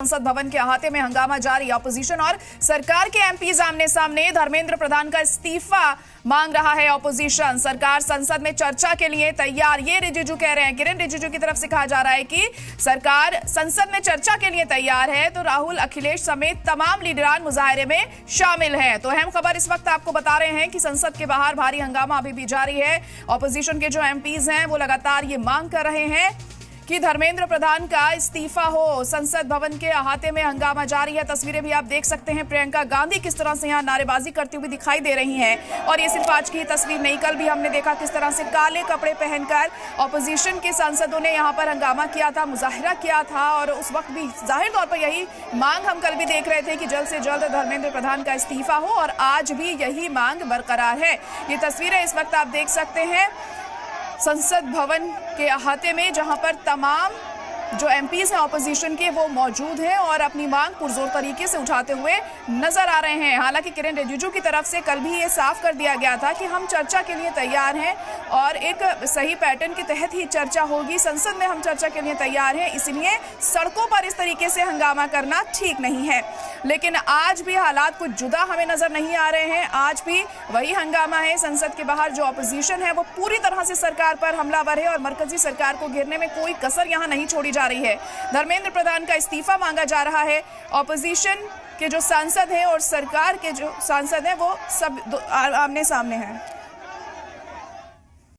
संसद भवन के अहाते में हंगामा जारी। ऑपोजिशन और सरकार के एमपीज आमने सामने। धर्मेंद्र प्रधान का इस्तीफा मांग रहा है ऑपोजिशन। सरकार संसद में चर्चा के लिए तैयार, ये रिजिजू कह रहे हैं। किरण रिजिजू की तरफ से कहा जा रहा है कि सरकार संसद में चर्चा के लिए तैयार है, तो राहुल, अखिलेश समेत तमाम लीडरान मुजाहरे में शामिल हैं। तो अहम खबर इस वक्त आपको बता रहे हैं कि संसद के बाहर भारी हंगामा अभी भी जारी है। ऑपोजिशन के जो एमपीज हैं वो लगातार ये मांग कर रहे हैं कि धर्मेंद्र प्रधान का इस्तीफा हो। संसद भवन के अहाते में हंगामा जारी है। तस्वीरें भी आप देख सकते हैं। प्रियंका गांधी किस तरह से यहाँ नारेबाजी करती हुई दिखाई दे रही हैं। और ये सिर्फ आज की तस्वीर नहीं, कल भी हमने देखा किस तरह से काले कपड़े पहनकर ऑपोजिशन के सांसदों ने यहाँ पर हंगामा किया था, मुजाहिरा किया था। और उस वक्त भी जाहिर तौर पर यही मांग हम कल भी देख रहे थे कि जल्द से जल्द धर्मेंद्र प्रधान का इस्तीफा हो, और आज भी यही मांग बरकरार है। ये तस्वीरें इस वक्त आप देख सकते हैं संसद भवन के अहाते में, जहां पर तमाम जो एमपीज हैं ऑपोजिशन के वो मौजूद हैं और अपनी मांग पुरजोर तरीके से उठाते हुए नजर आ रहे हैं। हालांकि किरण रिजिजू की तरफ से कल भी ये साफ कर दिया गया था कि हम चर्चा के लिए तैयार हैं और एक सही पैटर्न के तहत ही चर्चा होगी। संसद में हम चर्चा के लिए तैयार हैं, इसलिए सड़कों पर इस तरीके से हंगामा करना ठीक नहीं है। लेकिन आज भी हालात कुछ जुदा हमें नजर नहीं आ रहे हैं। आज भी वही हंगामा है। संसद के बाहर जो ऑपोजिशन है वो पूरी तरह से सरकार पर हमलावर है और मरकजी सरकार को घेरने में कोई कसर यहाँ नहीं छोड़ी जा रही है। धर्मेंद्र प्रधान का इस्तीफा मांगा जा रहा है। ऑपोजिशन के जो सांसद हैं और सरकार के जो सांसद हैं वो सब आमने सामने हैं।